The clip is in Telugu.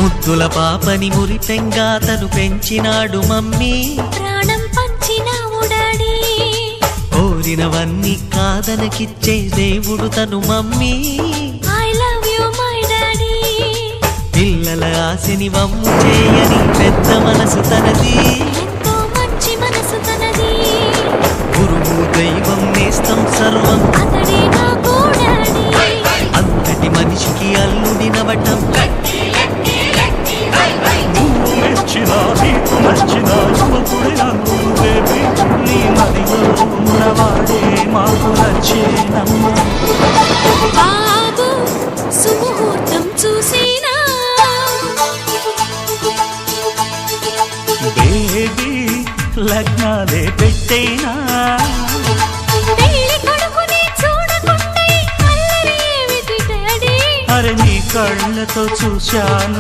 ముద్దుల పాపని మురిపెంగా తను పెంచినాడు మమ్మీ, ప్రాణం పంచినావు డాడీ. కోరినవన్నీ కాదనకిచ్చే దేవుడు తను mummy, I love you my daddy. పిల్లల ఆశని వమ్ము చేయని పెద్ద మనసు తనది, ఎంతో మంచి మనసు తనది. గురువు దైవం నేస్తం సర్వం అతడే నాకు డాడీ. అంతటి మనిషికి అల్లుడినవటం మెచ్చినా నీకు నచ్చినా యువకుడే అనుకుంటే నీ మదిలో ఉన్నవాడే మాకు నచ్చేనమ్మా. బాబు సుముహూర్తం చూసేనా, బేబీ లగ్నాలే పెట్టేనా, పెళ్లి కొడుకుని చూడకుంటే అల్లరి ఏమిటి డాడీ. అరే నీ కళ్ళతో చూశాను